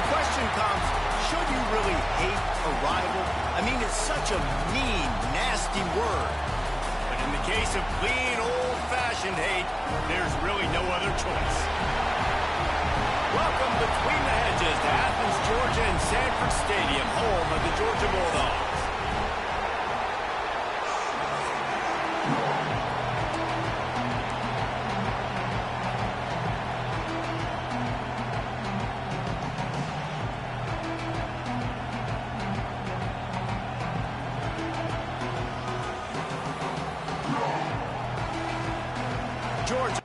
the question comes, should you really hate a rival? I mean, it's such a mean, nasty word. But in the case of clean, old-fashioned hate, there's really no other choice. Welcome between the hedges to Athens, Georgia, and Sanford Stadium, home of the Georgia Bulldogs. Georgia.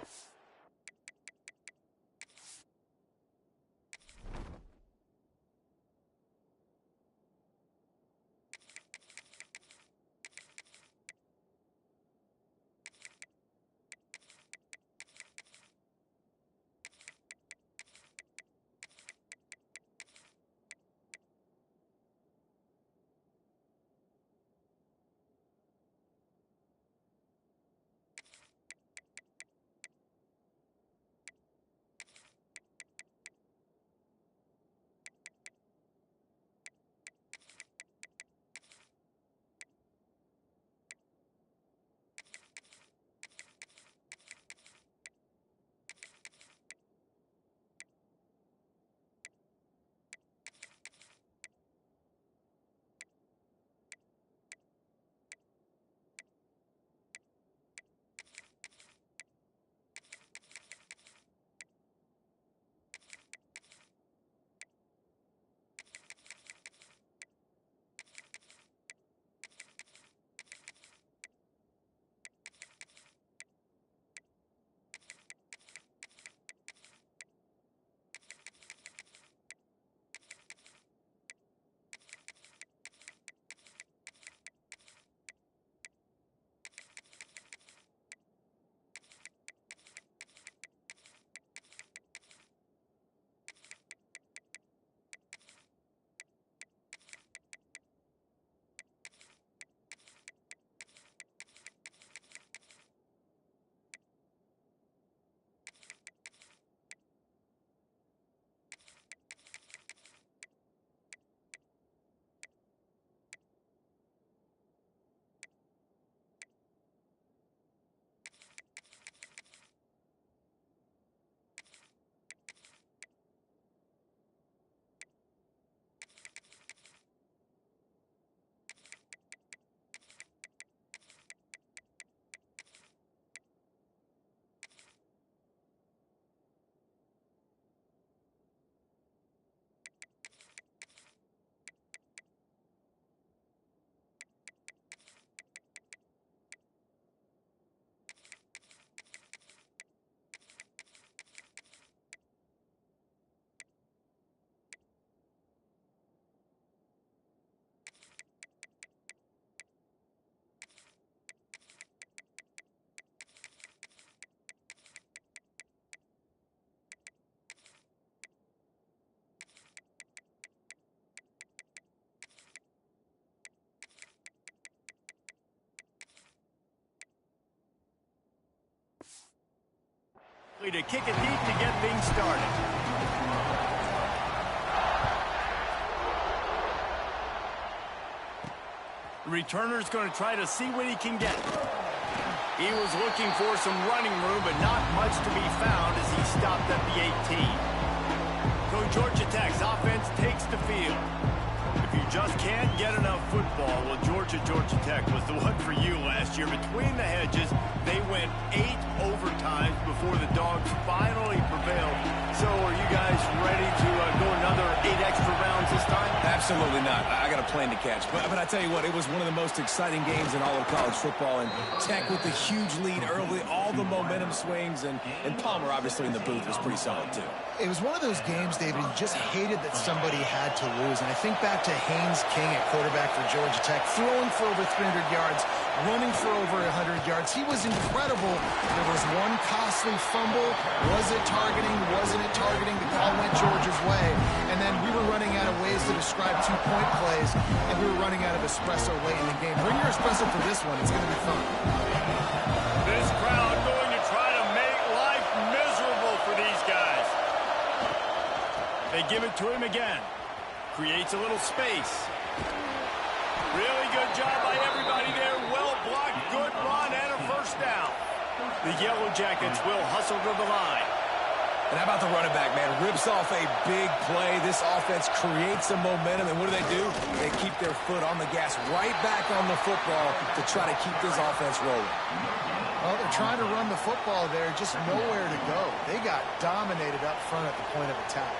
To kick it deep to get things started. The returner's going to try to see what he can get. He was looking for some running room, but not much to be found as he stopped at the 18. So Georgia Tech's offense takes the field. If you just can't get enough football, well, Georgia Tech was the one for you last year. Between the hedges, they went 8 overtimes before the Dogs finally prevailed. So are you guys ready to go another 8 extra rounds this time? Absolutely not. I got a plane to catch. But I tell you what, it was one of the most exciting games in all of college football. And Tech with the huge lead early, all the momentum swings. And Palmer, obviously, in the booth was pretty solid, too. It was one of those games, David, you just hated that somebody had to lose. And I think back to Haynes King at quarterback for Georgia Tech, throwing for over 300 yards, running for over 100 yards. He was incredible. There was one costly fumble. Was it targeting? Wasn't it targeting? The call went Georgia's way. And then we were running out of ways to describe two-point plays, and we were running out of espresso late in the game. Bring your espresso for this one. It's going to be fun. This crowd going to try to make life miserable for these guys. They give it to him again. Creates a little space. Really good job by everybody there. Well blocked, good run, and a first down. The Yellow Jackets will hustle to the line. And how about the running back, man? Rips off a big play. This offense creates some momentum, and what do? They keep their foot on the gas, right back on the football to try to keep this offense rolling. Well, they're trying to run the football there, just nowhere to go. They got dominated up front at the point of attack.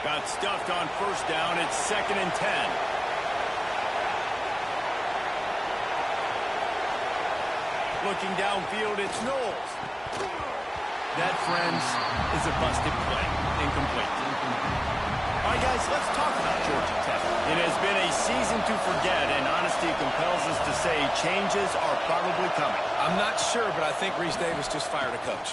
Got stuffed on first down. It's 2nd and 10. Looking downfield, it's Knowles. That, friends, is a busted play. Incomplete. All right, guys, let's talk about Georgia Tech. It has been a season to forget, and honesty compels us to say changes are probably coming. I'm not sure, but I think Reese Davis just fired a coach.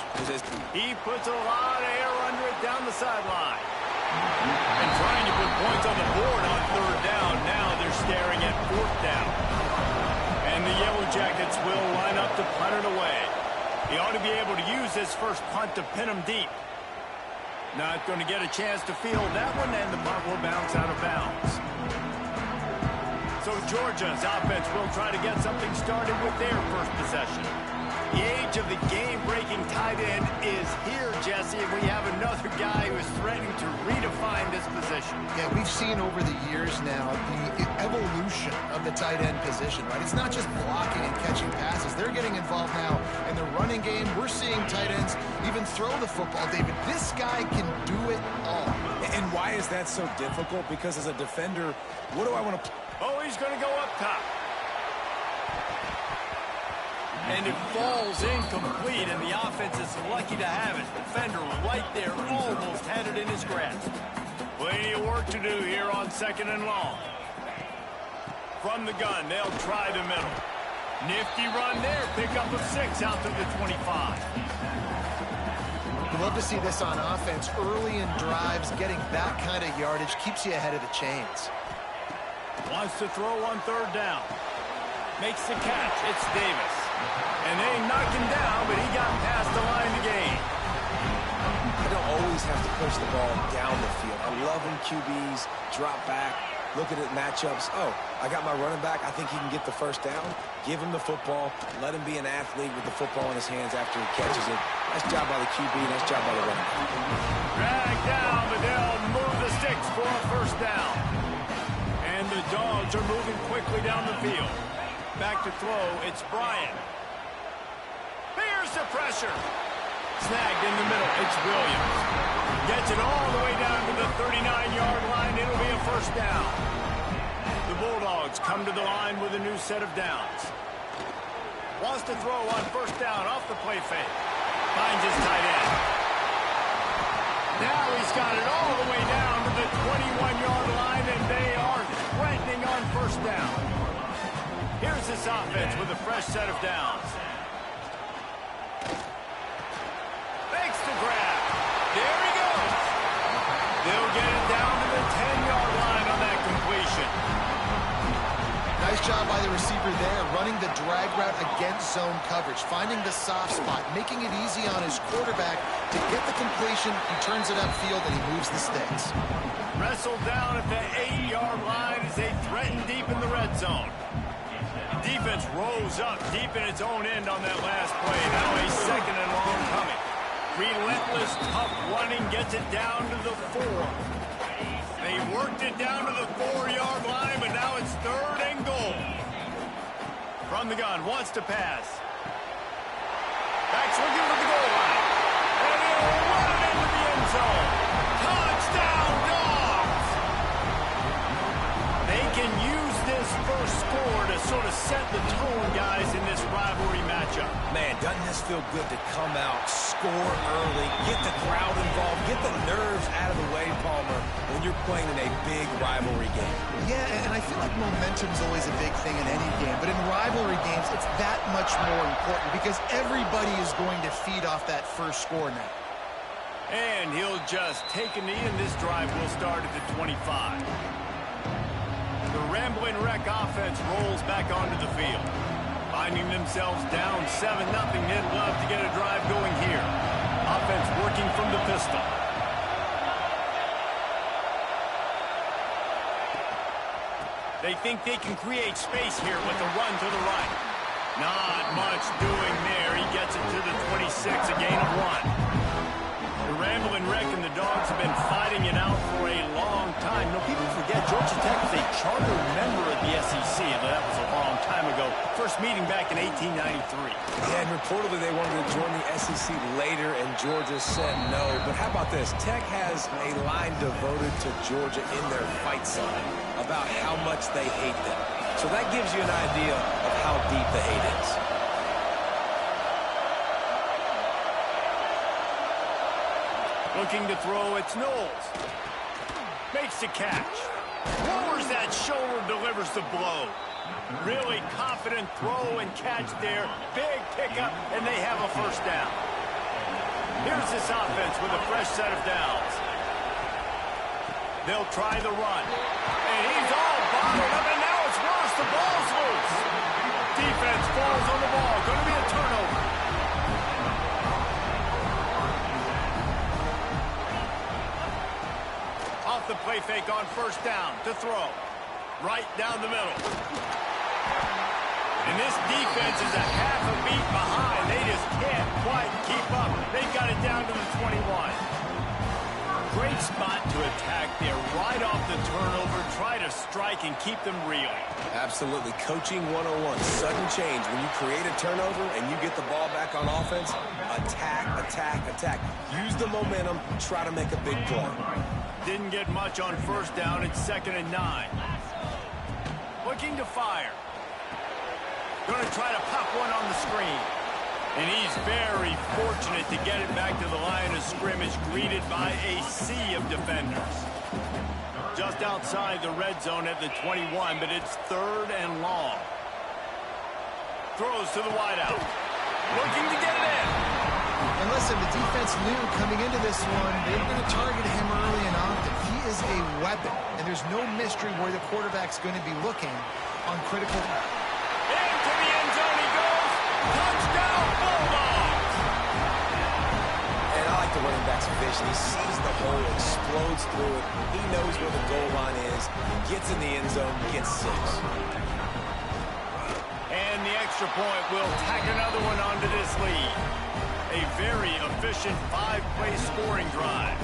He puts a lot of air under it down the sideline. And trying to put points on the board on 3rd down. Now they're staring at 4th down. And the Yellow Jackets will line up to punt it away. He ought to be able to use this first punt to pin him deep. Not going to get a chance to field that one, and the punt will bounce out of bounds. So Georgia's offense will try to get something started with their first possession. The age of the game-breaking tight end is here, Jesse, and we have another guy who is threatening to redefine this position. Yeah, we've seen over the years now the evolution of the tight end position, right? It's not just blocking and catching passes. They're getting involved now in the running game. We're seeing tight ends even throw the football. David, this guy can do it all. And why is that so difficult? Because as a defender, what do I want to... Oh, he's going to go up top. And it falls incomplete, and the offense is lucky to have it. Defender right there almost had it in his grasp. Plenty of work to do here on 2nd and long. From the gun, they'll try the middle. Nifty run there. Pickup of 6 out to the 25. You love to see this on offense. Early in drives, getting that kind of yardage keeps you ahead of the chains. Wants to throw on 3rd down. Makes the catch. It's Davis. And they knocked him down, but he got past the line to gain. I don't always have to push the ball down the field. I love when QBs drop back, look at it matchups. Oh, I got my running back. I think he can get the first down. Give him the football. Let him be an athlete with the football in his hands after he catches it. Nice job by the QB. Nice job by the running back. Drag down, but they'll move the sticks for a first down. And the Dogs are moving quickly down the field. Back to throw, it's Bryant. Here's the pressure. Snagged in the middle, it's Williams. Gets it all the way down to the 39-yard line. It'll be a first down. The Bulldogs come to the line with a new set of downs. Wants to throw on first down off the play fake. Finds his tight end. Now he's got it all the way down to the 21-yard line, and they are threatening on first down. Here's this offense with a fresh set of downs. Makes the grab. There he goes. They'll get it down to the 10-yard line on that completion. Nice job by the receiver there, running the drag route against zone coverage, finding the soft spot, making it easy on his quarterback to get the completion. He turns it upfield, and he moves the sticks. Wrestled down at the 8-yard line as they threaten deep in the red zone. Defense rose up deep in its own end on that last play. Now a 2nd and long coming. Relentless, tough running gets it down to the 4. They worked it down to the 4-yard line, but now it's 3rd and goal. From the gun, wants to pass. Back swinging for the goal line. And he'll run it into the end zone. Touchdown, Dogs! They can use this first score to sort of set the tone, guys, in this rivalry matchup. Man, doesn't this feel good to come out, score early, get the crowd involved, get the nerves out of the way, Palmer, when you're playing in a big rivalry game. Yeah, and I feel like momentum's always a big thing in any game, but in rivalry games, it's that much more important because everybody is going to feed off that first score now. And he'll just take a knee, and this drive will start at the 25. The Ramblin' Wreck offense rolls back onto the field. Finding themselves down 7-0, they'd love to get a drive going here. Offense working from the pistol. They think they can create space here with a run to the right. Not much doing there. He gets it to the 26, a gain of 1. The Rambling Wreck and the Dogs have been fighting it out for a long time. No, people forget Georgia Tech is a charter member of the SEC. That was a long time ago. First meeting back in 1893. Yeah, and reportedly they wanted to join the SEC later, and Georgia said no. But how about this? Tech has a line devoted to Georgia in their fight sign about how much they hate them. So that gives you an idea of how deep the hate is. Looking to throw, it's Knowles. Makes the catch. Lowers that shoulder, delivers the blow. Really confident throw and catch there. Big pickup, and they have a first down. Here's this offense with a fresh set of downs. They'll try the run. And he's all bottled up, and now it's worse. The ball's loose. Defense falls on the ball. Going to be a turnover. Off the play fake on first down to throw. Right down the middle. And this defense is a half a beat behind. They just can't quite keep up. They've got it down to the 21. Great spot to attack there. Right off the turnover. Try to strike and keep them reeling. Absolutely. Coaching 101. Sudden change. When you create a turnover and you get the ball back on offense, attack, attack, attack. Use the momentum. Try to make a big play. Didn't get much on first down. It's 2nd and 9. Looking to fire. Going to try to pop one on the screen. And he's very fortunate to get it back to the line of scrimmage, greeted by a sea of defenders. Just outside the red zone at the 21, but it's 3rd and long. Throws to the wideout. Looking to get it in. And listen, the defense knew coming into this one, they were going to target him early and often. He is a weapon, and there's no mystery where the quarterback's going to be looking on critical. Into the end zone he goes. Touchdown, Bulldogs! And I like the running back's vision. He sees the hole, explodes through it. He knows where the goal line is. Gets in the end zone, gets 6. And the extra point will tack another one onto this lead. A very efficient 5-play scoring drive.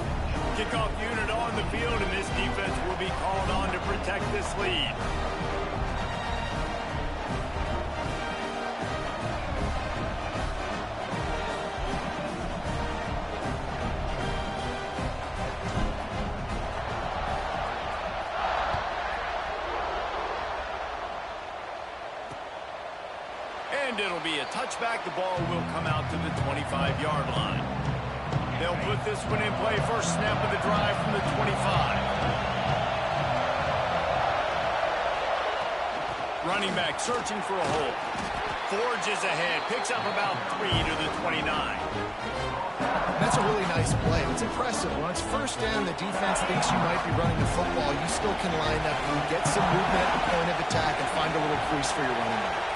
Kickoff unit on the field, and this defense will be called on to protect this lead. And it'll be a touchback. The ball will come out to the 25-yard line. They'll put this one in play. First snap of the drive from the 25. Running back searching for a hole. Forges ahead. Picks up about 3 to the 29. That's a really nice play. It's impressive. When it's first down, the defense thinks you might be running the football. You still can line up and get some movement at the point of attack and find a little crease for your running back.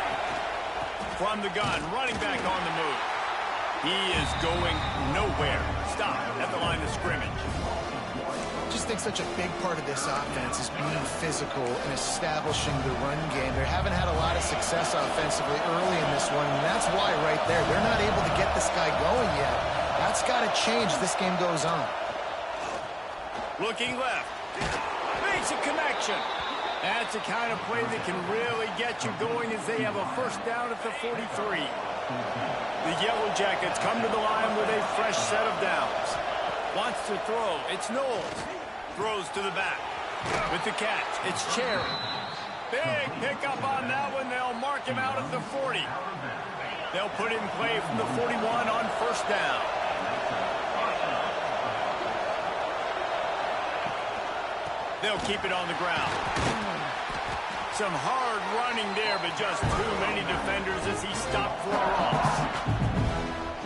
From the gun, running back on the move. He is going nowhere. Stop at the line of scrimmage. I just think such a big part of this offense is being physical and establishing the run game. They haven't had a lot of success offensively early in this one, and that's why right there, they're not able to get this guy going yet. That's got to change as this game goes on. Looking left. Makes a connection. That's the kind of play that can really get you going as they have a first down at the 43. The Yellow Jackets come to the line with a fresh set of downs. Wants to throw. It's Knowles. Throws to the back. With the catch, it's Cherry. Big pickup on that one. They'll mark him out at the 40. They'll put in play from the 41 on first down. They'll keep it on the ground. Some hard running there, but just too many defenders as he stopped for a loss.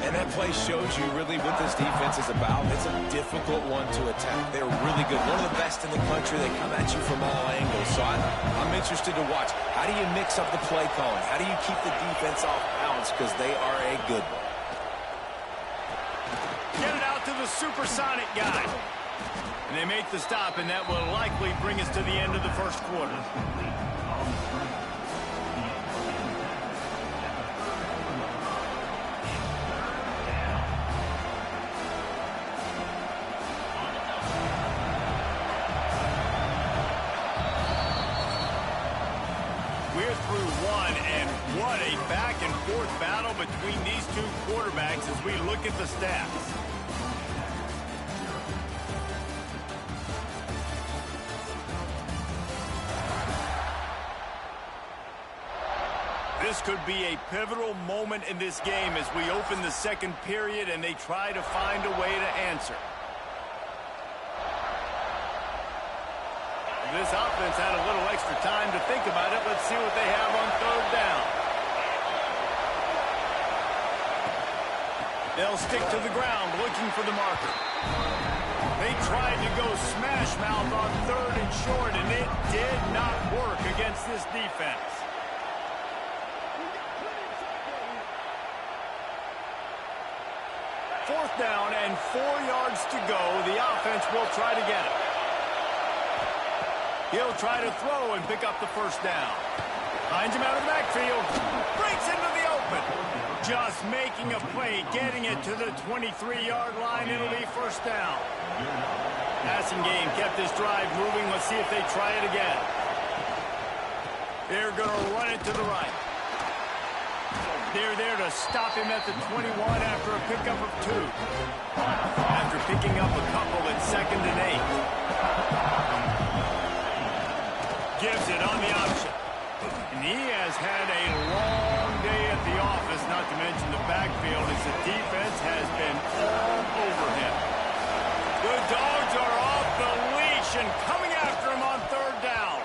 And that play shows you really what this defense is about. It's a difficult one to attack. They're really good. One of the best in the country. They come at you from all angles. So I'm interested to watch. How do you mix up the play calling? How do you keep the defense off balance? Because they are a good one. Get it out to the supersonic guy. And they make the stop, and that will likely bring us to the end of the first quarter. We're through one, and what a back-and-forth battle between these two quarterbacks as we look at the stats. This could be a pivotal moment in this game as we open the second period and they try to find a way to answer. This offense had a little extra time to think about it. Let's see what they have on third down. They'll stick to the ground looking for the marker. They tried to go smash mouth on third and short, and it did not work against this defense. Fourth down and 4 yards to go. The offense will try to get it. He'll try to throw and pick up the first down. Finds him out of the backfield. Breaks into the open. Just making a play, getting it to the 23-yard line. It'll be first down. Passing game kept this drive moving. Let's see if they try it again. They're going to run it to the right. They're there to stop him at the 21 after a pickup of 2. After picking up a couple at 2nd and 8. Gives it on the option. And he has had a long day at the office, not to mention the backfield, as the defense has been all over him. The Dogs are off the leash and coming after him on third down.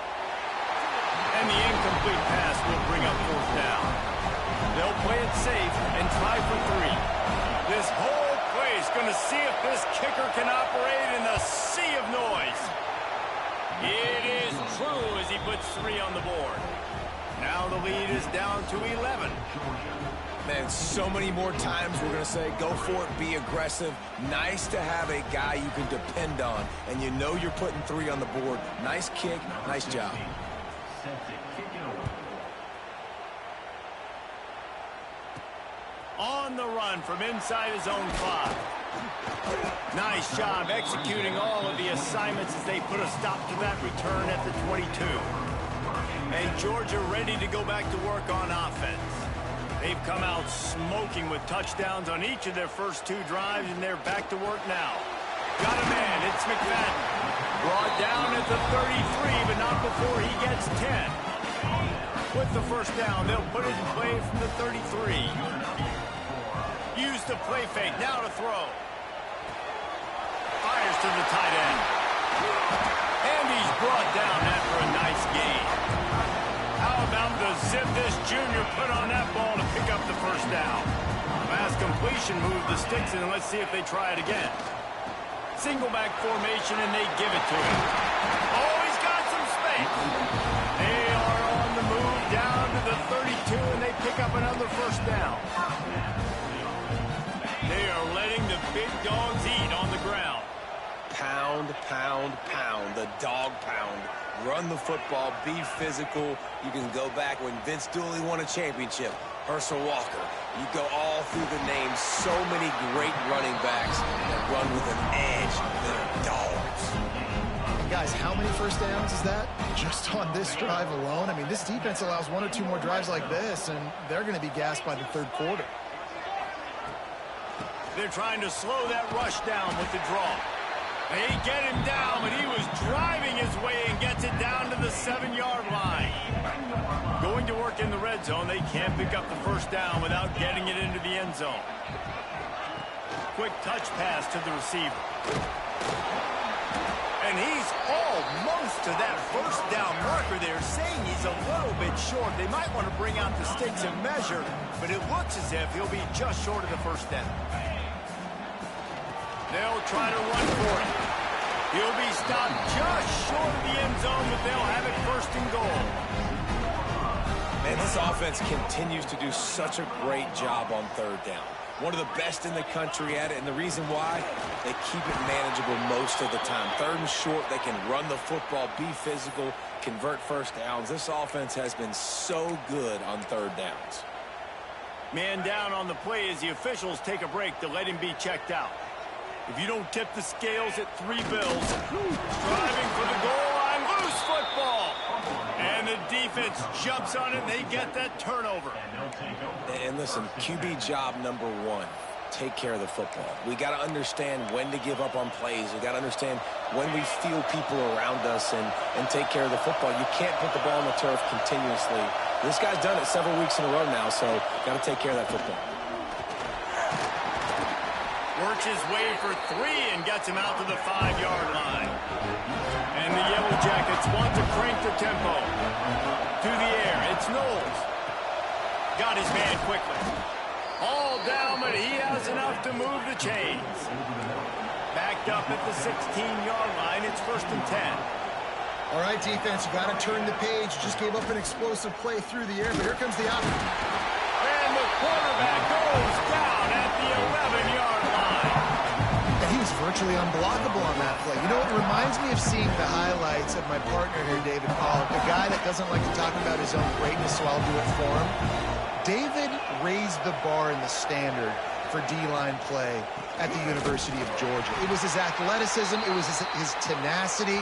And the incomplete pass will bring up fourth down. They'll play it safe and try for 3. This whole play is going to see if this kicker can operate in the sea of noise. It is true as he puts 3 on the board. Now the lead is down to 11. Man, so many more times we're going to say, go for it, be aggressive. Nice to have a guy you can depend on, and you know you're putting 3 on the board. Nice kick, nice job. On the run from inside his own 5. Nice job executing all of the assignments as they put a stop to that return at the 22. And Georgia ready to go back to work on offense. They've come out smoking with touchdowns on each of their first 2 drives, and they're back to work now. Got a man, it's McFadden. Brought down at the 33, but not before he gets 10. With the first down, they'll put it in play from the 33. Use the play fake, now to throw. Fires to the tight end. And he's brought down after a nice gain. How about the zip this junior put on that ball to pick up the first down? Fast completion moved the sticks in, and let's see if they try it again. Single back formation, and they give it to him. Oh, he's got some space. They are on the move down to the 32, and they pick up another first down. They are letting the big dogs eat on the ground. Pound, pound, pound. The dog pound. Run the football. Be physical. You can go back when Vince Dooley won a championship. Herschel Walker. You go all through the names. So many great running backs that run with an edge. They're dogs. Guys, how many first downs is that? Just on this drive alone? I mean, this defense allows 1 or 2 more drives like this, and they're going to be gassed by the third quarter. They're trying to slow that rush down with the draw. They get him down, but he was driving his way and gets it down to the 7-yard line. Going to work in the red zone, they can't pick up the first down without getting it into the end zone. Quick touch pass to the receiver. And he's almost to that first down marker there, saying he's a little bit short. They might want to bring out the sticks and measure, but it looks as if he'll be just short of the first down. They'll try to run for it. He'll be stopped just short of the end zone, but they'll have it first and goal. Man, this offense continues to do such a great job on third down. One of the best in the country at it, and the reason why, they keep it manageable most of the time. 3rd and short, they can run the football, be physical, convert first downs. This offense has been so good on 3rd downs. Man down on the play as the officials take a break to let him be checked out. If you don't tip the scales at 3 bills, striving for the goal line, loose football. And the defense jumps on it, and they get that turnover. And listen, QB job number 1, take care of the football. We got to understand when to give up on plays. We got to understand when we feel people around us and take care of the football. You can't put the ball on the turf continuously. This guy's done it several weeks in a row now, so got to take care of that football. Works his way for 3 and gets him out to the 5-yard line. And the Yellow Jackets want to crank the tempo. To the air, it's Knowles. Got his man quickly. All down, but he has enough to move the chains. Backed up at the 16-yard line, it's 1st and 10. All right, defense, you got to turn the page. Just gave up an explosive play through the air, but here comes the offense. And the quarterback goes down at the 11-yard line. And he was virtually unblockable on that play. You know, it reminds me of seeing the highlights of my partner here, David Pollock, the guy that doesn't like to talk about his own greatness, so I'll do it for him. David raised the bar in the standard for D-line play at the University of Georgia. It was his athleticism. It was his tenacity.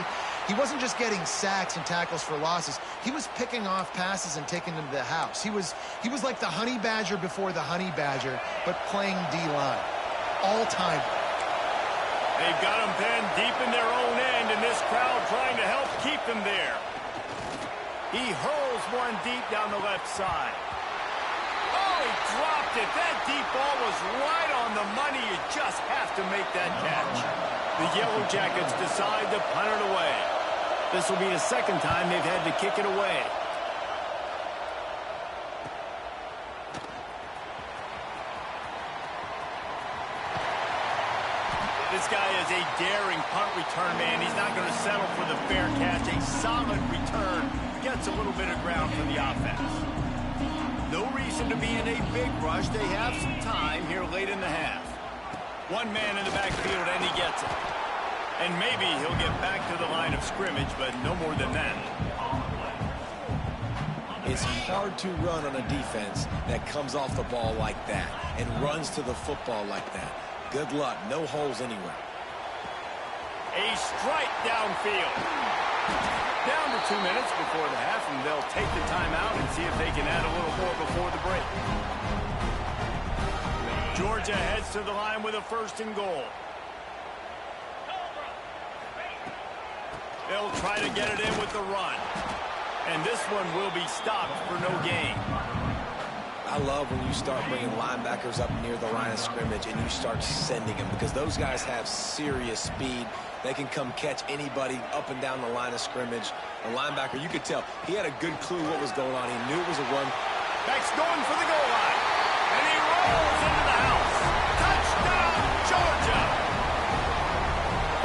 He wasn't just getting sacks and tackles for losses. He was picking off passes and taking them to the house. He was like the Honey Badger before the Honey Badger, but playing D-line. All-time. They've got him pinned deep in their own end, and this crowd trying to help keep them there. He hurls one deep down the left side. Oh, he dropped it. That deep ball was right on the money. You just have to make that catch. The Yellow Jackets decide to punt it away. This will be the 2nd time they've had to kick it away. This guy is a daring punt return man. He's not going to settle for the fair catch. A solid return. Gets a little bit of ground for the offense. No reason to be in a big rush. They have some time here late in the half. 1 man in the backfield, and he gets it. And maybe he'll get back to the line of scrimmage, but no more than that. It's hard to run on a defense that comes off the ball like that and runs to the football like that. Good luck. No holes anywhere. A strike downfield. Down to 2 minutes before the half, and they'll take the timeout and see if they can add a little more before the break. Georgia heads to the line with a 1st and goal. They'll try to get it in with the run. And this one will be stopped for no gain. I love when you start bringing linebackers up near the line of scrimmage and you start sending them, because those guys have serious speed. They can come catch anybody up and down the line of scrimmage. The linebacker, you could tell, he had a good clue what was going on. He knew it was a run. Back's going for the goal line. And he rolls into the house. Touchdown, Georgia!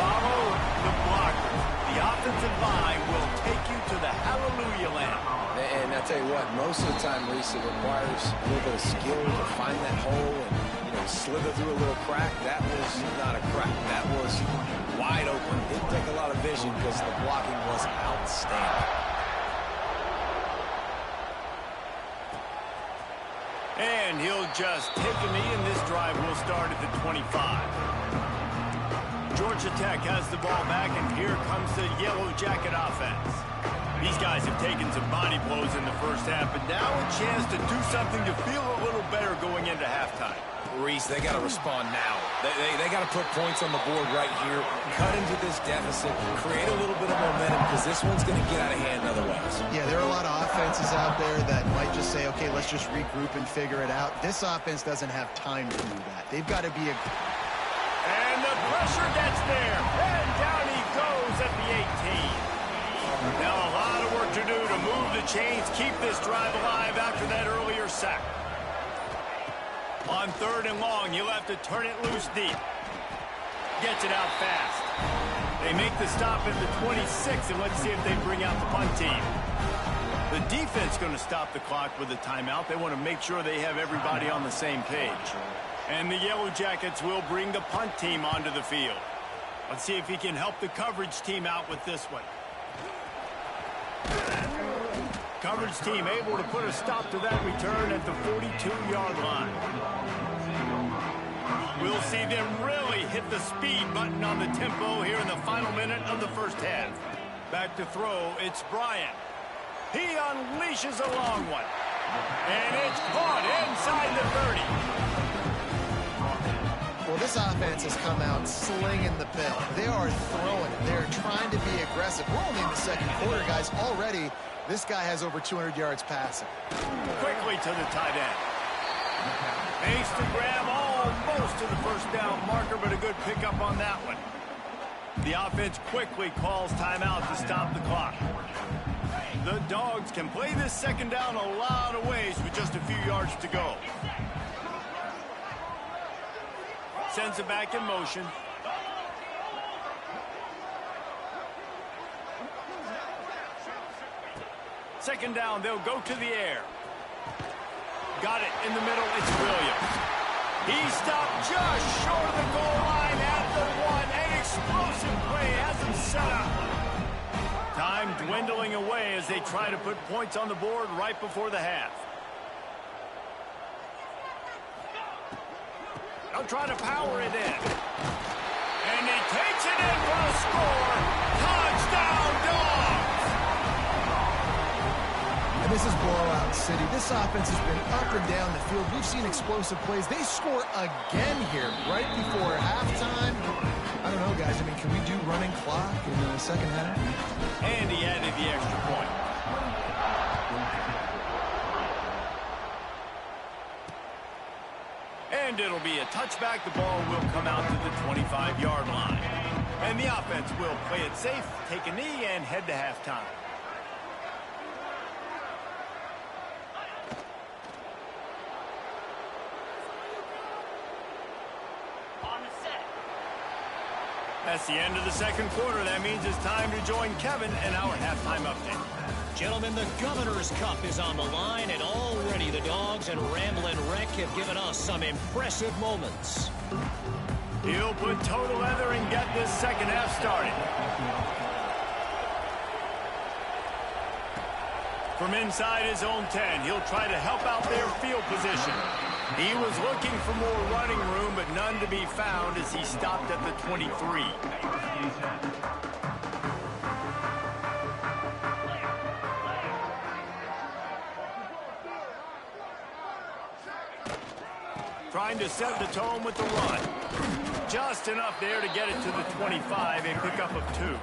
Follow the blocker. The offensive line will take you to the hallelujah land. And I tell you what, most of the time, Reese, it requires a little bit of skill to find that hole and, slither through a little crack. That was not a crack. That was wide open. Didn't take a lot of vision because the blocking was outstanding. And he'll just take a knee, and this drive will start at the 25. Georgia Tech has the ball back, and here comes the Yellow Jacket offense. These guys have taken some body blows in the first half, but now a chance to do something to feel a little better going into halftime. Reese, they got to respond now. They got to put points on the board right here, cut into this deficit, create a little bit of momentum, because this one's going to get out of hand otherwise. Yeah, there are a lot of offenses out there that might just say, okay, let's just regroup and figure it out. This offense doesn't have time to do that. They've got to be a... And the pressure gets there, and down he goes at the 18. Now a lot of work to do to move the chains, keep this drive alive after that earlier sack. On 3rd and long, you'll have to turn it loose deep. Gets it out fast. They make the stop at the 26, and let's see if they bring out the punt team. The defense going to stop the clock with a timeout. They want to make sure they have everybody on the same page. And the Yellow Jackets will bring the punt team onto the field. Let's see if he can help the coverage team out with this one. Coverage team able to put a stop to that return at the 42-yard line. We'll see them really hit the speed button on the tempo here in the final minute of the first half. Back to throw, it's Bryant. He unleashes a long one. And it's caught inside the 30. Well, this offense has come out slinging the pill. They are throwing it. They're trying to be aggressive. We're only in the second quarter, guys. Already, this guy has over 200 yards passing. Quickly to the tight end. Makes the grab almost to the first down marker, but a good pickup on that one. The offense quickly calls timeout to stop the clock. The Dogs can play this second down a lot of ways with just a few yards to go. Sends it back in motion. Second down, they'll go to the air. Got it in the middle, it's Williams. He stopped just short of the goal line at the 1. An explosive play has him set up. Time dwindling away as they try to put points on the board right before the half. They'll try to power it in. And he takes it in for a score. Touchdown, Dogs! And this is blowout city. This offense has been up and down the field. We've seen explosive plays. They score again here right before halftime. I don't know, guys. I mean, can we do running clock in the second half? And he added the extra point. And it'll be a touchback. The ball will come out to the 25-yard line. And the offense will play it safe, take a knee, and head to halftime. That's the end of the second quarter. That means it's time to join Kevin in our halftime update. Gentlemen, the Governor's Cup is on the line, and already the Dogs and Ramblin' Wreck have given us some impressive moments. He'll put toe to leather and get this second half started. From inside his own 10, he'll try to help out their field position. He was looking for more running room, but none to be found as he stopped at the 23. Trying to set the tone with the run. Just enough there to get it to the 25, a pickup of 2.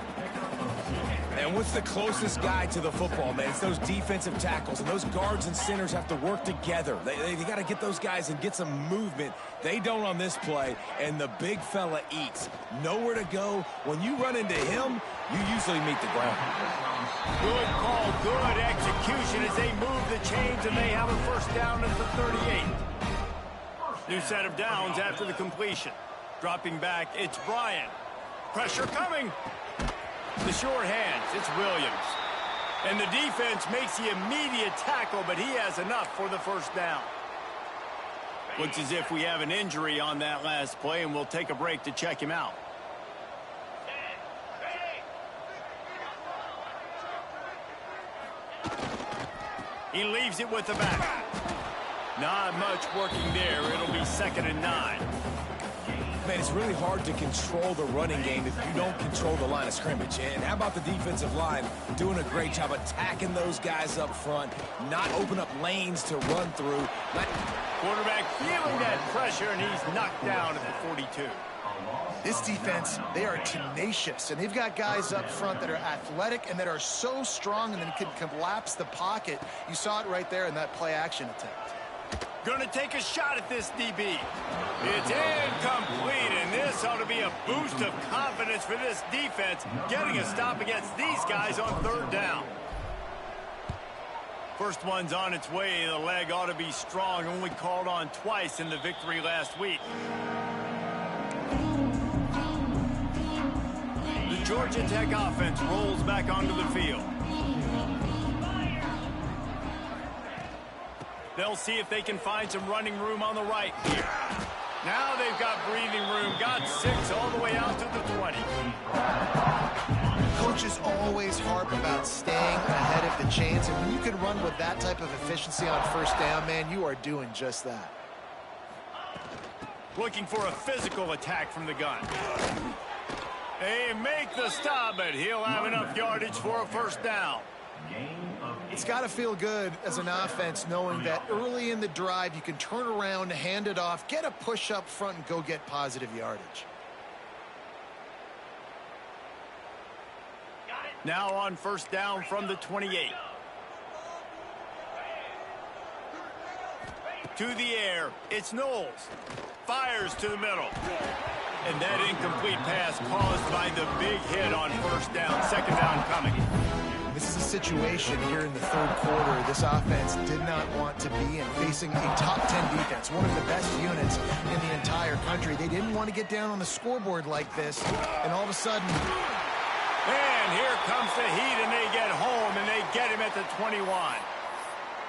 And what's the closest guy to the football, man? It's those defensive tackles, and those guards and centers have to work together. They got to get those guys and get some movement. They don't on this play, and the big fella eats. Nowhere to go. When you run into him, you usually meet the ground. Good call, good execution as they move the chains, and they have a first down at the 38. New set of downs after the completion. Dropping back, it's Bryant. Pressure coming. The short hands, it's Williams. And the defense makes the immediate tackle, but he has enough for the first down. Looks as if we have an injury on that last play, and we'll take a break to check him out. He leaves it with the back. Not much working there. It'll be 2nd and 9. Man, it's really hard to control the running game if you don't control the line of scrimmage. And how about the defensive line doing a great job attacking those guys up front, not open up lanes to run through. Quarterback feeling that pressure, and he's knocked down at the 42. This defense, they are tenacious, and they've got guys up front that are athletic and that are so strong and then can collapse the pocket. You saw it right there in that play-action attempt. Going to take a shot at this DB. It's incomplete, and this ought to be a boost of confidence for this defense, getting a stop against these guys on 3rd down. First one's on its way. The leg ought to be strong, only called on twice in the victory last week. The Georgia Tech offense rolls back onto the field. They'll see if they can find some running room on the right here. Now they've got breathing room. Got 6 all the way out to the 20. Coaches always harp about staying ahead of the chains, and when you can run with that type of efficiency on first down, man, you are doing just that. Looking for a physical attack from the gun. They make the stop, but he'll have enough yardage for a first down. It's got to feel good as an offense knowing that early in the drive you can turn around, hand it off, get a push up front, and go get positive yardage. Now on first down from the 28. To the air, it's Knowles. Fires to the middle. And that incomplete pass caused by the big hit on first down. Second down coming. This is a situation here in the third quarter this offense did not want to be in, facing a top 10 defense, one of the best units in the entire country. They didn't want to get down on the scoreboard like this, and all of a sudden... And here comes the heat, and they get home, and they get him at the 21.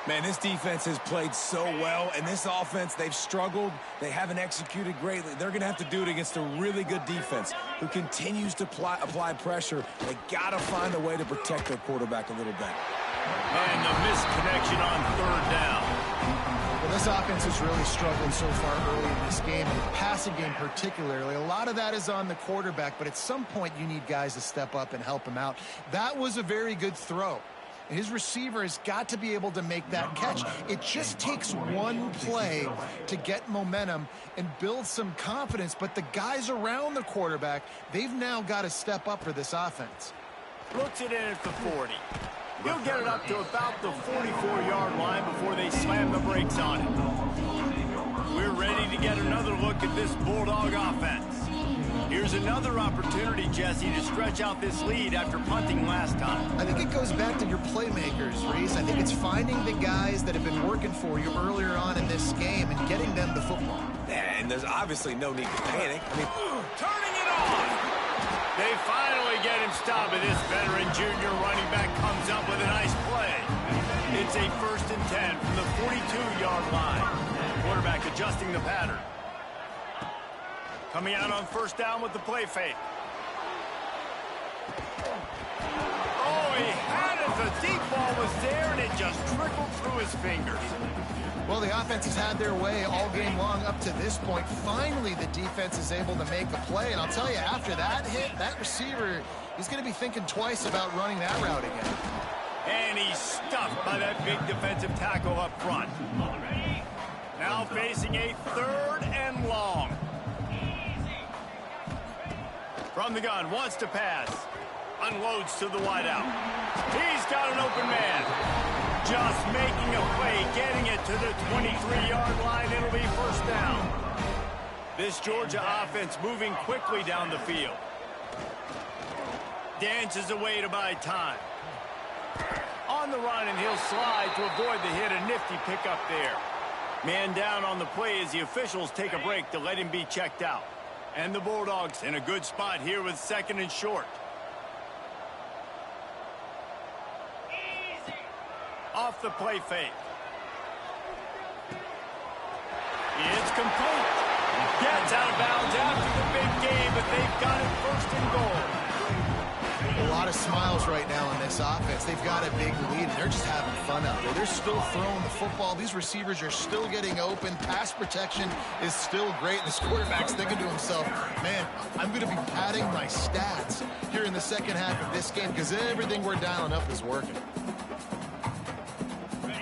Man, this defense has played so well, and this offense, they've struggled. They haven't executed greatly. They're going to have to do it against a really good defense who continues to apply pressure. They got to find a way to protect their quarterback a little better. And the misconnection on third down. Well, this offense has really struggled so far early in this game, and the passing game particularly. A lot of that is on the quarterback, but at some point you need guys to step up and help him out. That was a very good throw. His receiver has got to be able to make that catch. It just takes one play to get momentum and build some confidence, but the guys around the quarterback, they've now got to step up for this offense. Looks it in at the 40. He'll get it up to about the 44-yard line before they slam the brakes on it. We're ready to get another look at this Bulldog offense. Here's another opportunity, Jesse, to stretch out this lead after punting last time. I think it goes back to your playmakers, Reese. I think it's finding the guys that have been working for you earlier on in this game and getting them the football. And there's obviously no need to panic. I mean, turning it on. They finally get him stopped, and this veteran junior running back comes up with a nice play. It's a 1st and 10 from the 42-yard line. Quarterback adjusting the pattern. Coming out on first down with the play fake. Oh, he had it. The deep ball was there, and it just trickled through his fingers. Well, the offense has had their way all game long up to this point. Finally, the defense is able to make a play. And I'll tell you, after that hit, that receiver, he's going to be thinking twice about running that route again. And he's stuffed by that big defensive tackle up front. Now facing a 3rd and long. From the gun, wants to pass. Unloads to the wideout. He's got an open man. Just making a play, getting it to the 23-yard line. It'll be first down. This Georgia offense moving quickly down the field. Dances away to buy time. On the run, and he'll slide to avoid the hit. A nifty pickup there. Man down on the play as the officials take a break to let him be checked out. And the Bulldogs in a good spot here with 2nd and short. Off the play fake. It's complete. Gets out of bounds after the big game, but they've got it 1st and goal. A lot of smiles right now in this offense. They've got a big lead, and they're just having fun out there. They're still throwing the football. These receivers are still getting open. Pass protection is still great. This quarterback's thinking to himself, man, I'm going to be padding my stats here in the second half of this game because everything we're dialing up is working.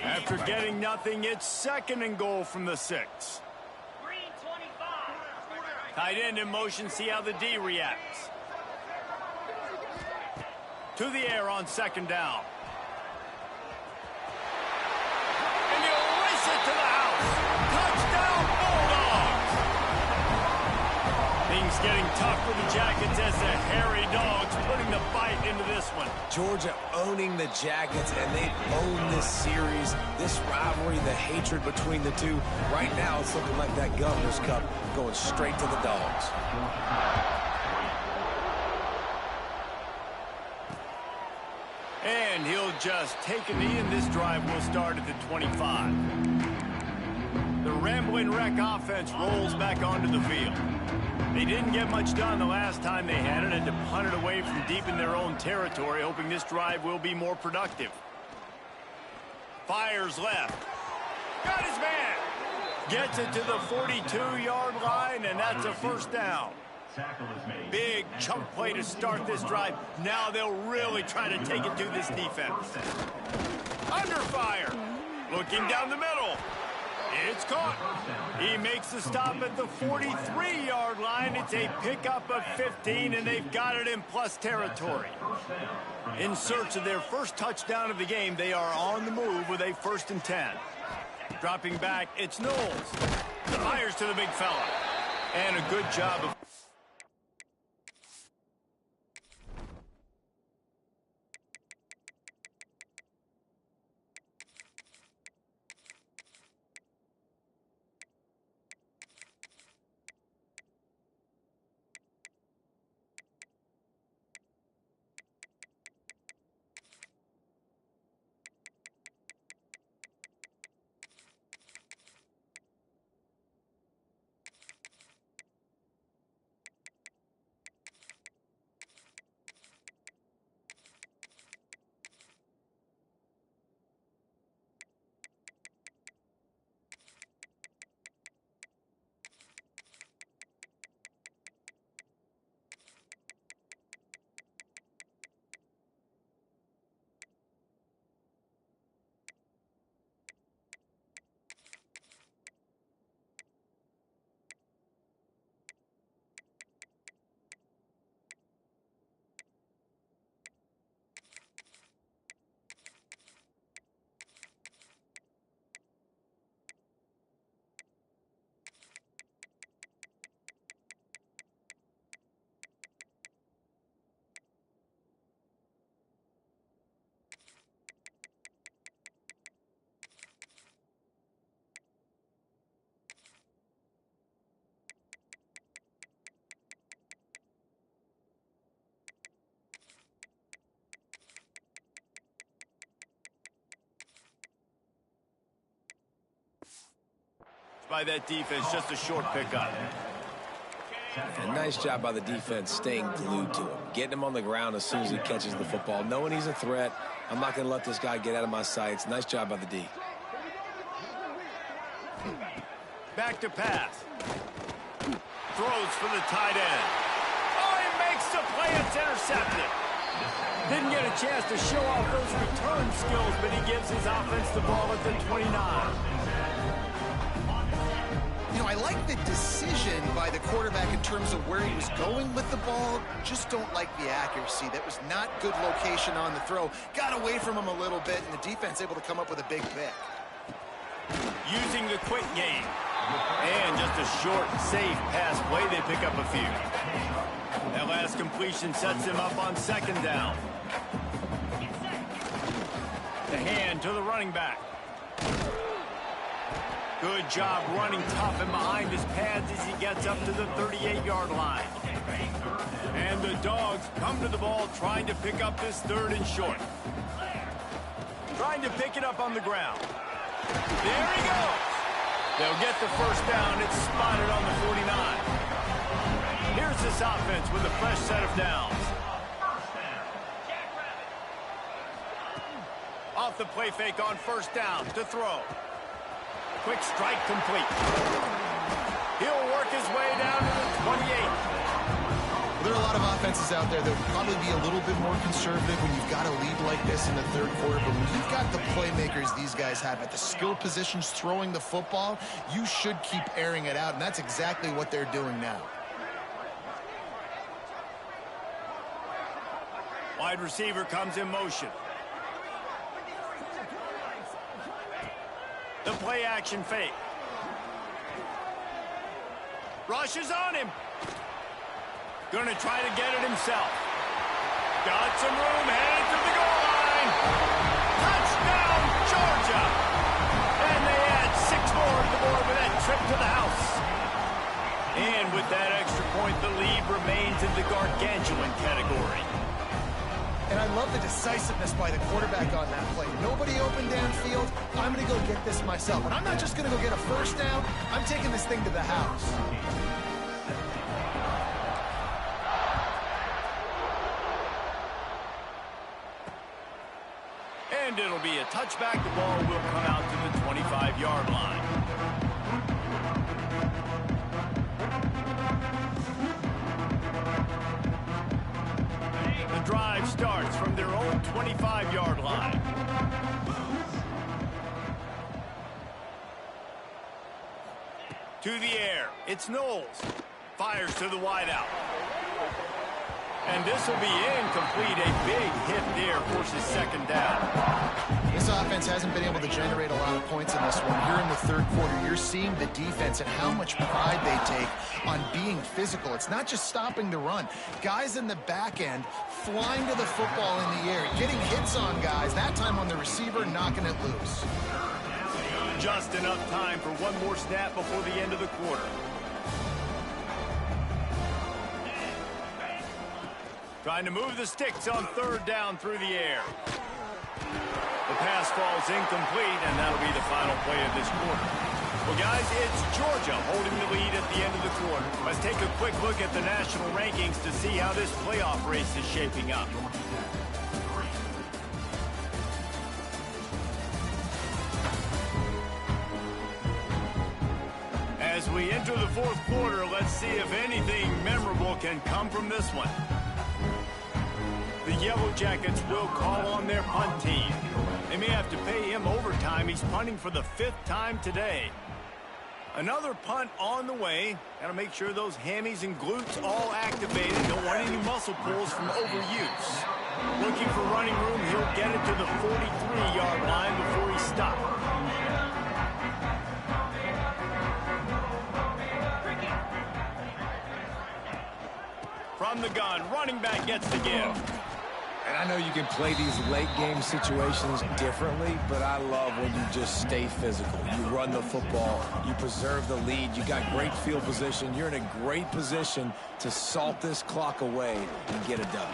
After getting nothing, it's 2nd and goal from the 6. Tight end in motion, see how the D reacts. To the air on 2nd down. And he'll race it to the house. Touchdown, Bulldogs! Things getting tough for the Jackets as the hairy dogs putting the bite into this one. Georgia owning the Jackets, and they've owned this series, this rivalry, the hatred between the two. Right now, it's looking like that Governor's Cup going straight to the Dogs. And he'll just take a knee, and this drive will start at the 25. The Ramblin' Wreck offense rolls back onto the field. They didn't get much done the last time they had it, and to punt it away from deep in their own territory, hoping this drive will be more productive. Fires left. Got his man. Gets it to the 42-yard line, and that's a first down. Big chunk play to start this drive. Now they'll really try to take it to this defense. Under fire. Looking down the middle. It's caught. He makes the stop at the 43-yard line. It's a pickup of 15, and they've got it in plus territory. In search of their first touchdown of the game, they are on the move with a 1st and 10. Dropping back, it's Knowles. Fires to the big fella. And a good job of... by that defense, just a short pickup. A nice job by the defense staying glued to him, getting him on the ground as soon as he catches the football, knowing he's a threat. I'm not going to let this guy get out of my sights. Nice job by the D. Back to pass. Throws for the tight end. Oh, he makes the play. It's intercepted. Didn't get a chance to show off those return skills, but he gives his offense the ball at the 29. You know, I like the decision by the quarterback in terms of where he was going with the ball. Just don't like the accuracy. That was not good location on the throw. Got away from him a little bit, and the defense able to come up with a big pick. Using the quick game. And just a short, safe pass play. They pick up a few. That last completion sets him up on 2nd down. The hand to the running back. Good job running tough and behind his pads as he gets up to the 38-yard line. And the Dogs come to the ball trying to pick up this 3rd and short. Trying to pick it up on the ground. There he goes. They'll get the first down. It's spotted on the 49. Here's this offense with a fresh set of downs. Off the play fake on 1st down to throw. Quick strike complete. He'll work his way down to the 28. There are a lot of offenses out there that would probably be a little bit more conservative when you've got a lead like this in the 3rd quarter. But when you've got the playmakers these guys have at the skill positions throwing the football, you should keep airing it out. And that's exactly what they're doing now. Wide receiver comes in motion. The play action fake. Rushes on him. Gonna try to get it himself. Got some room, headed to the goal line. Touchdown, Georgia. And they add 6 more to the board with that trip to the house. And with that extra point, the lead remains in the gargantuan category. And I love the decisiveness by the quarterback on that play. Nobody open downfield. I'm going to go get this myself. And I'm not just going to go get a first down. I'm taking this thing to the house. And it'll be a touchback. The ball will come out to the 25-yard line. The drive starts from their own 25-yard line. To the air. It's Knowles. Fires to the wideout. And this will be incomplete. A big hit there, forces second down. This offense hasn't been able to generate a lot of points in this one. Here in the third quarter, you're seeing the defense and how much pride they take on being physical. It's not just stopping the run. Guys in the back end flying to the football in the air, getting hits on guys, that time on the receiver, knocking it loose. Just enough time for one more snap before the end of the quarter. Trying to move the sticks on third down through the air. The pass falls incomplete, and that'll be the final play of this quarter. Well, guys, it's Georgia holding the lead at the end of the quarter. Let's take a quick look at the national rankings to see how this playoff race is shaping up. As we enter the fourth quarter, let's see if anything memorable can come from this one. The Yellow Jackets will call on their punt team. They may have to pay him overtime. He's punting for the 5th time today. Another punt on the way. Got to make sure those hammies and glutes all activated. Don't want any muscle pulls from overuse. Looking for running room. He'll get it to the 43-yard line before he stops. From the gun, running back gets the give. And I know you can play these late game situations differently, but I love when you just stay physical. You run the football, you preserve the lead, you got great field position, you're in a great position to salt this clock away and get a W.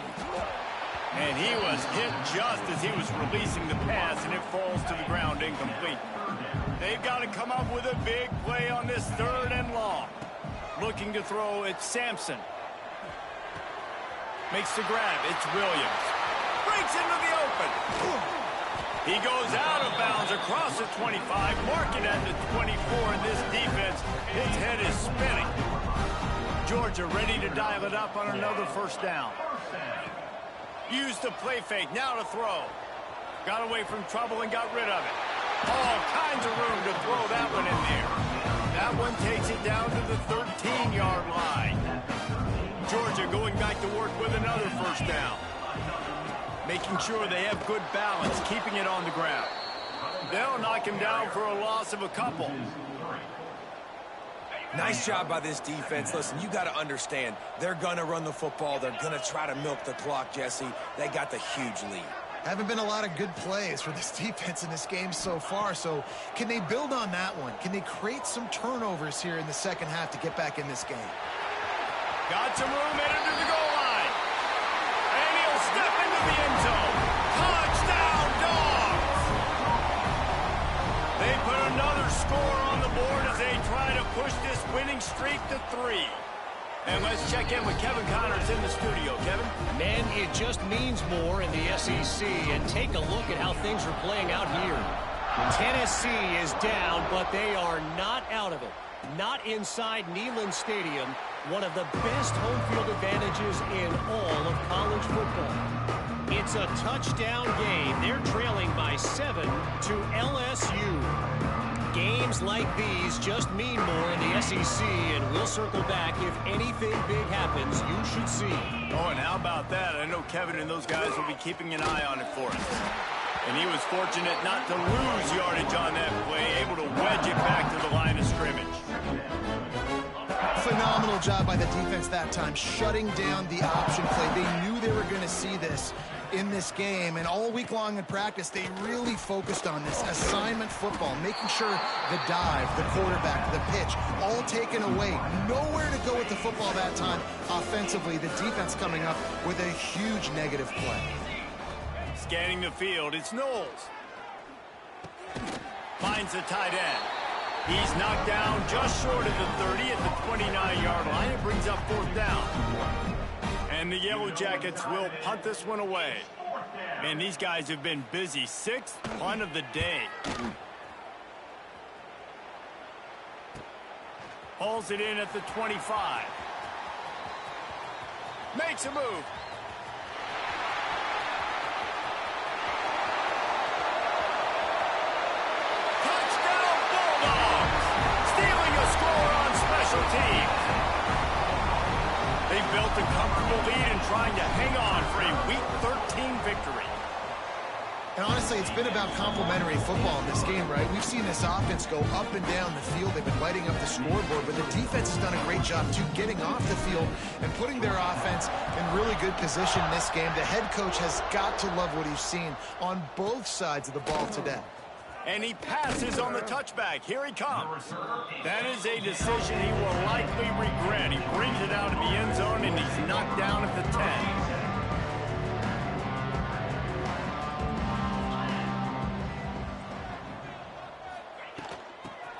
And he was hit just as he was releasing the pass, and it falls to the ground incomplete. They've got to come up with a big play on this 3rd and long. Looking to throw, it's Sampson. Makes the grab, it's Williams. Breaks into the open. He goes out of bounds across the 25, marking at the 24, and this defense, his head is spinning. Georgia ready to dial it up on another first down. Used the play fake, now to throw. Got away from trouble and got rid of it. All kinds of room to throw that one in there. That one takes it down to the 13-yard line. Georgia going back to work with another first down. Making sure they have good balance, keeping it on the ground. They'll knock him down for a loss of a couple. Nice job by this defense. Listen, you got to understand, they're going to run the football. They're going to try to milk the clock, Jesse. They got the huge lead. Haven't been a lot of good plays for this defense in this game so far, so can they build on that one? Can they create some turnovers here in the second half to get back in this game? Got some room headed to the goal line. And he'll step into the end zone. Touchdown, Dogs! They put another score on the board as they try to push this winning streak to 3. And let's check in with Kevin Connors in the studio. Kevin? Man, it just means more in the SEC. And take a look at how things are playing out here. Tennessee is down, but they are not out of it. Not inside Neyland Stadium, one of the best home field advantages in all of college football. It's a touchdown game. They're trailing by 7 to LSU. Games like these just mean more in the SEC, and we'll circle back if anything big happens you should see. Oh, and how about that? I know Kevin and those guys will be keeping an eye on it for us. And he was fortunate not to lose yardage on that play, able to wedge it back to the line of scrimmage. Phenomenal job by the defense that time, shutting down the option play. They knew they were going to see this in this game, and all week long in practice, they really focused on this assignment football, making sure the dive, the quarterback, the pitch, all taken away. Nowhere to go with the football that time offensively. The defense coming up with a huge negative play. Scanning the field, it's Knowles. Finds the tight end. He's knocked down just short of the 30 at the 29-yard line. It brings up 4th down. And the Yellow Jackets will punt this one away. Man, these guys have been busy. 6th punt of the day. Hauls it in at the 25. Makes a move. Touchdown Bulldogs! Stealing a score on special teams. They've built a comfortable lead and trying to hang on for a Week 13 victory. And honestly, it's been about complementary football in this game, right? We've seen this offense go up and down the field. They've been lighting up the scoreboard, but the defense has done a great job, too, getting off the field and putting their offense in really good position in this game. The head coach has got to love what he's seen on both sides of the ball today. And he passes on the touchback. Here he comes. That is a decision he will likely regret. He brings it out of the end zone, and he's knocked down at the 10.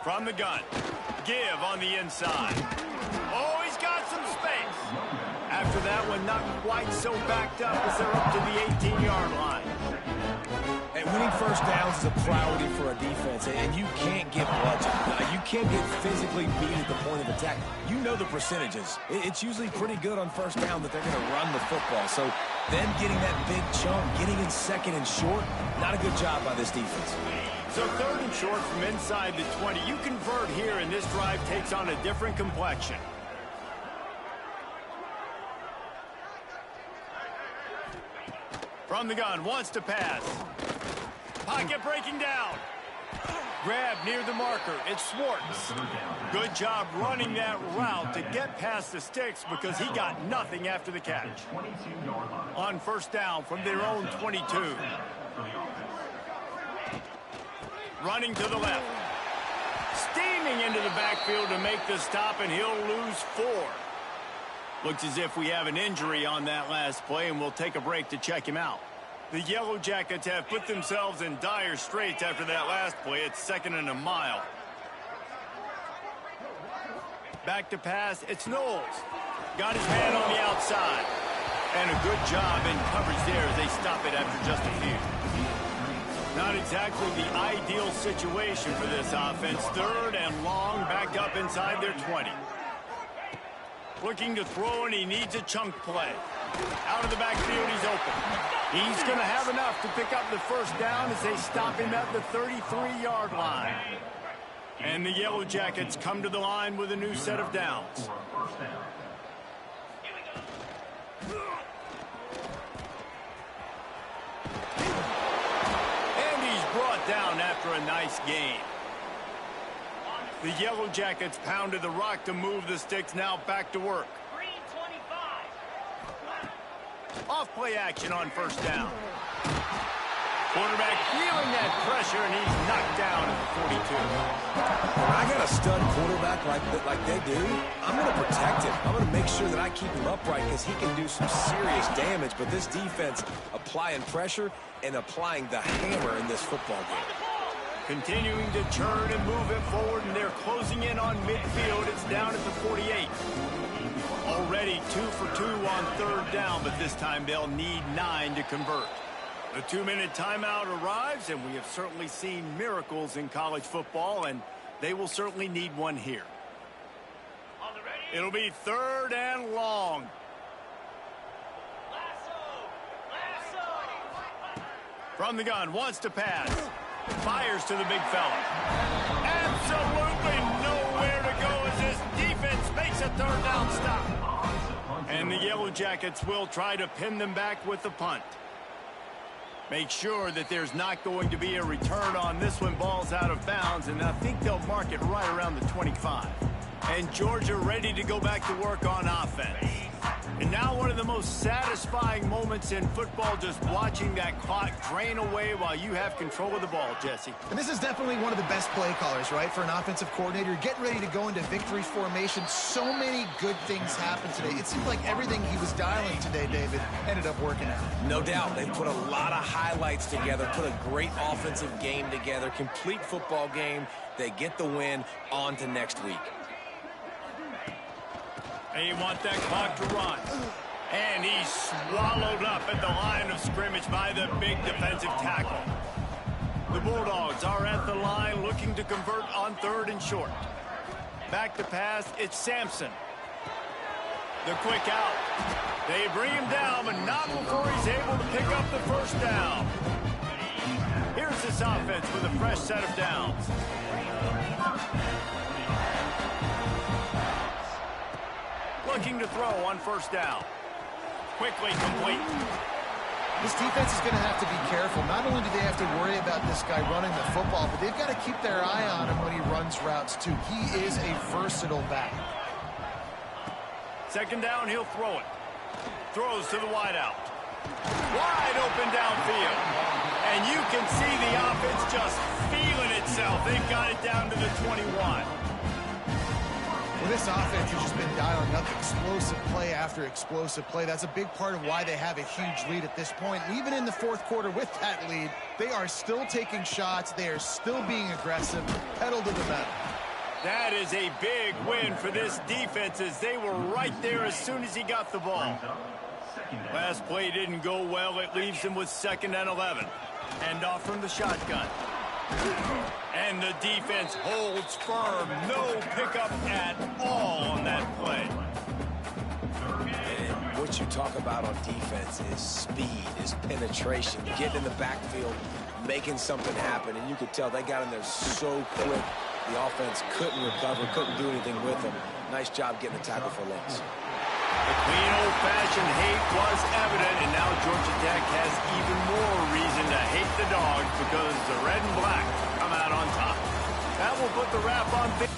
From the gun. Give on the inside. Oh, he's got some space. After that one, not quite so backed up as they're up to the 18-yard line. And winning first downs is a priority for a defense, and you can't get bludgeoned. You can't get physically beat at the point of attack. You know the percentages. It's usually pretty good on first down that they're going to run the football. So them getting that big chunk, getting in second and short, not a good job by this defense. So 3rd and short from inside the 20. You convert here, and this drive takes on a different complexion. From the gun, wants to pass. Pocket breaking down. Grab near the marker. It's Swartz. Good job running that route to get past the sticks because he got nothing after the catch. On first down from their own 22. Running to the left. Steaming into the backfield to make the stop, and he'll lose 4. Looks as if we have an injury on that last play, and we'll take a break to check him out. The Yellow Jackets have put themselves in dire straits after that last play. It's 2nd and a mile. Back to pass. It's Knowles. Got his man on the outside. And a good job in coverage there as they stop it after just a few. Not exactly the ideal situation for this offense. 3rd and long, back up inside their 20. Looking to throw, and he needs a chunk play. Out of the backfield, he's open. He's going to have enough to pick up the first down as they stop him at the 33-yard line. And the Yellow Jackets come to the line with a new set of downs. Brought down after a nice gain. The Yellow Jackets pounded the rock to move the sticks, now back to work. Off play action on first down. Quarterback feeling that pressure, and he's knocked down at the 42. When I got a stud quarterback like they do, I'm going to protect him. I'm going to make sure that I keep him upright because he can do some serious damage. But this defense applying pressure and applying the hammer in this football game. Continuing to churn and move it forward, and they're closing in on midfield. It's down at the 48. Already 2 for 2 on 3rd down, but this time they'll need 9 to convert. The 2-minute timeout arrives, and we have certainly seen miracles in college football, and they will certainly need one here. It'll be 3rd and long. From the gun, wants to pass. Fires to the big fella. Absolutely nowhere to go as this defense makes a 3rd down stop. And the Yellow Jackets will try to pin them back with the punt. Make sure that there's not going to be a return on this one. Ball's out of bounds, and I think they'll mark it right around the 25. And Georgia ready to go back to work on offense. And now one of the most satisfying moments in football, just watching that clock drain away while you have control of the ball, Jesse. And this is definitely one of the best play callers, right, for an offensive coordinator. Getting ready to go into victory formation. So many good things happened today. It seemed like everything he was dialing today, David, ended up working out. No doubt. They put a lot of highlights together, put a great offensive game together, complete football game. They get the win. On to next week. They want that clock to run. And he's swallowed up at the line of scrimmage by the big defensive tackle. The Bulldogs are at the line looking to convert on 3rd and short. Back to pass, it's Sampson. The quick out. They bring him down, but not before he's able to pick up the first down. Here's this offense with a fresh set of downs. Looking to throw on 1st down. Quickly complete. This defense is going to have to be careful. Not only do they have to worry about this guy running the football, but they've got to keep their eye on him when he runs routes, too. He is a versatile back. 2nd down, he'll throw it. Throws to the wideout. Wide open downfield. And you can see the offense just feeling itself. They've got it down to the 21. Well, this offense has just been dialing up explosive play after explosive play. That's a big part of why they have a huge lead at this point. And even in the 4th quarter with that lead, they are still taking shots. They are still being aggressive, pedal to the metal. That is a big win for this defense as they were right there as soon as he got the ball. Last play didn't go well. It leaves him with 2nd and 11. Hand off from the shotgun. And the defense holds firm. No pickup at all on that play. And what you talk about on defense is speed, is penetration, getting in the backfield, making something happen. And you could tell they got in there so quick. The offense couldn't recover, couldn't do anything with them. Nice job getting the tackle for loss. The clean old-fashioned hate was evident, and now Georgia Tech has even more reason to hate the Dogs because the red and black come out on top. That will put the wrap on.